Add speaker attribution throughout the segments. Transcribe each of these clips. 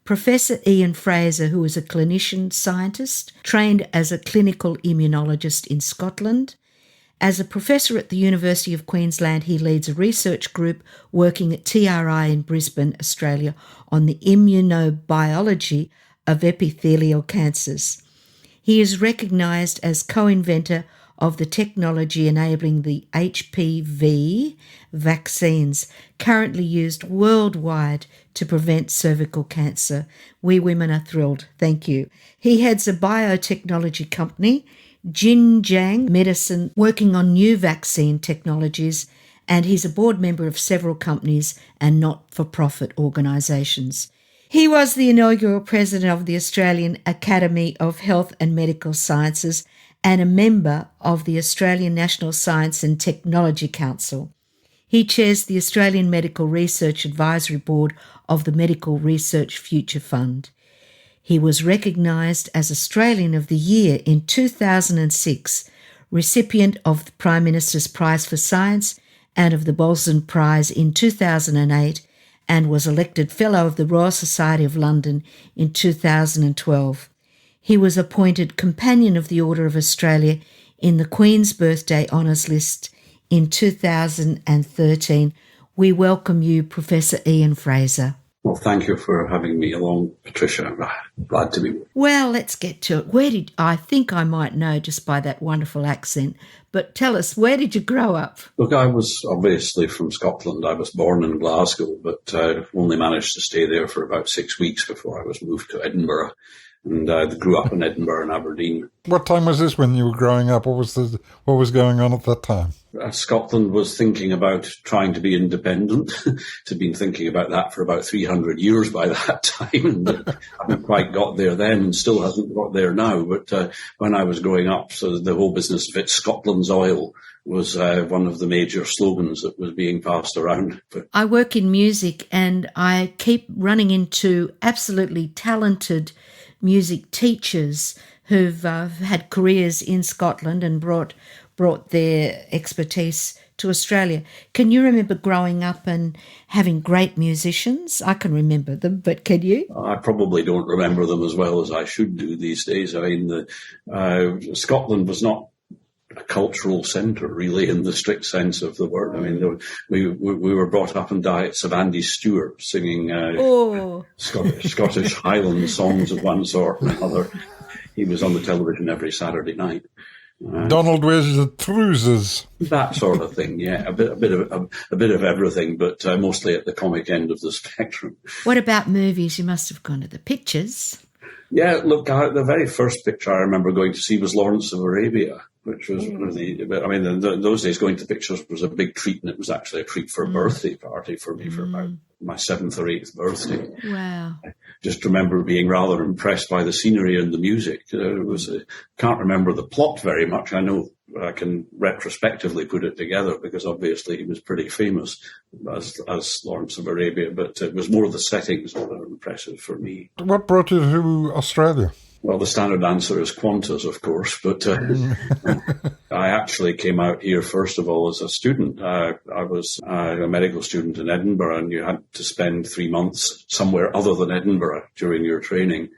Speaker 1: Professor Ian Frazer, who is a clinician scientist, trained as a clinical immunologist in Scotland. As a professor at the University of Queensland, he leads a research group working at TRI in Brisbane, Australia, on the immunobiology of epithelial cancers. He is recognised as co-inventor of the technology enabling the HPV vaccines currently used worldwide to prevent cervical cancer. We women are thrilled. Thank you. He heads a biotechnology company, Jinjiang Medicine, working on new vaccine technologies, and he's a board member of several companies and not-for-profit organisations. He was the inaugural president of the Australian Academy of Health and Medical Sciences and a member of the Australian National Science and Technology Council. He chairs the Australian Medical Research Advisory Board of the Medical Research Future Fund. He was recognised as Australian of the Year in 2006, recipient of the Prime Minister's Prize for Science and of the Bolzan Prize in 2008, and was elected Fellow of the Royal Society of London in 2012. He was appointed Companion of the Order of Australia in the Queen's Birthday Honours List in 2013. We welcome you, Professor Ian Frazer.
Speaker 2: Well, thank you for having me along, Patricia. I'm glad to be with you.
Speaker 1: Well, let's get to it. I think I might know just by that wonderful accent, but tell us, where did you grow up?
Speaker 2: Look, I was obviously from Scotland. I was born in Glasgow, but only managed to stay there for about 6 weeks before I was moved to Edinburgh. And I grew up in Edinburgh and Aberdeen.
Speaker 3: What time was this when you were growing up? What was going on at that time?
Speaker 2: Scotland was thinking about trying to be independent. Had been thinking about that for about 300 years by that time, and hadn't quite got there then, and still hasn't got there now. But when I was growing up, so the whole business of it, Scotland's oil, was one of the major slogans that was being passed around.
Speaker 1: I work in music, and I keep running into absolutely talented music teachers who've had careers in Scotland and brought their expertise to Australia. Can you remember growing up and having great musicians? I can remember them, but can you?
Speaker 2: I probably don't remember them as well as I should do these days. I mean, Scotland was not a cultural centre, really, in the strict sense of the word. I mean, we were brought up in diets of Andy Stewart singing Scottish Highland songs of one sort and another. He was on the television every Saturday night.
Speaker 3: Donald wears the trousers.
Speaker 2: That sort of thing, yeah. A bit of everything, but mostly at the comic end of the spectrum.
Speaker 1: What about movies? You must have gone to the pictures.
Speaker 2: Yeah, look, the very first picture I remember going to see was Lawrence of Arabia, which was really, I mean, in those days going to pictures was a big treat, and it was actually a treat for a birthday party for me for about my 7th or 8th birthday.
Speaker 1: Wow.
Speaker 2: I just remember being rather impressed by the scenery and the music. Can't remember the plot very much. I know I can retrospectively put it together because obviously he was pretty famous as Lawrence of Arabia, but it was more the settings that were impressive for me.
Speaker 3: What brought you to Australia?
Speaker 2: Well, the standard answer is Qantas, of course, but I actually came out here, first of all, as a student. I was a medical student in Edinburgh, and you had to spend 3 months somewhere other than Edinburgh during your training.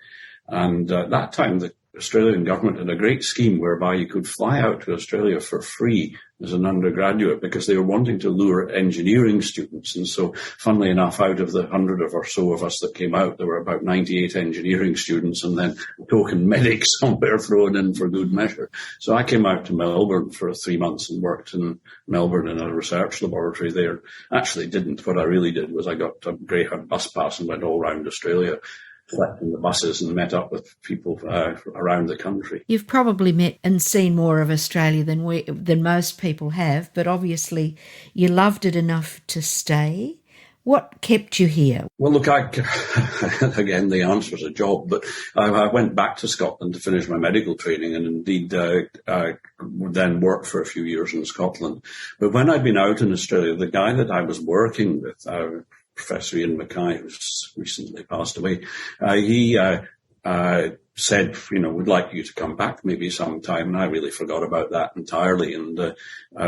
Speaker 2: And at that time, the Australian government had a great scheme whereby you could fly out to Australia for free as an undergraduate because they were wanting to lure engineering students. And so, funnily enough, out of the 100 or so of us that came out, there were about 98 engineering students and then a token medic somewhere thrown in for good measure. So I came out to Melbourne for 3 months and worked in Melbourne in a research laboratory there. Actually didn't. What I really did was I got a Greyhound bus pass and went all around Australia, slept in the buses and met up with people around the country.
Speaker 1: You've probably met and seen more of Australia than most people have, but obviously you loved it enough to stay. What kept you here?
Speaker 2: Well, look, again, the answer is a job, but I went back to Scotland to finish my medical training and indeed then worked for a few years in Scotland. But when I'd been out in Australia, the guy that I was working with, Professor Ian Mackay, who's recently passed away, he said, we'd like you to come back maybe sometime. And I really forgot about that entirely. And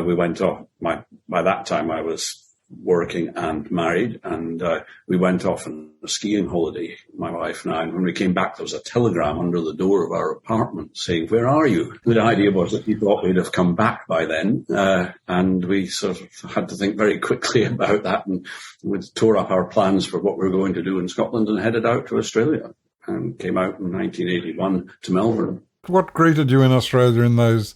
Speaker 2: we went off. By that time, I was working and married, and we went off on a skiing holiday, my wife and I, and when we came back there was a telegram under the door of our apartment saying, "Where are you?" The idea was that he thought we'd have come back by then, and we sort of had to think very quickly about that, and we tore up our plans for what we were going to do in Scotland and headed out to Australia, and came out in 1981 to Melbourne.
Speaker 3: What greeted you in Australia in those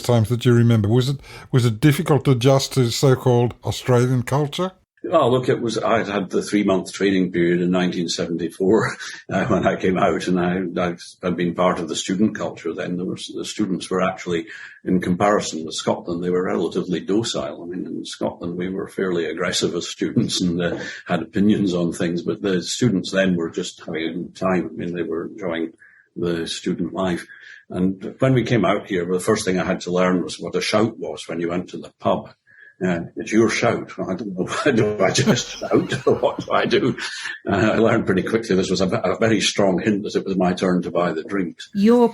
Speaker 3: times that you remember? Was it difficult to adjust to so-called Australian culture?
Speaker 2: Oh, look, I'd had the 3-month training period in 1974 when I came out, and I'd been part of the student culture then. The students were actually, in comparison with Scotland, they were relatively docile. I mean, in Scotland, we were fairly aggressive as students and had opinions on things, but the students then were just having a good time. I mean, they were enjoying the student life. And when we came out here, the first thing I had to learn was what a shout was when you went to the pub. It's your shout. I don't know. Do I just shout or what do I do? I learned pretty quickly this was a very strong hint that it was my turn to buy the drinks.
Speaker 1: Your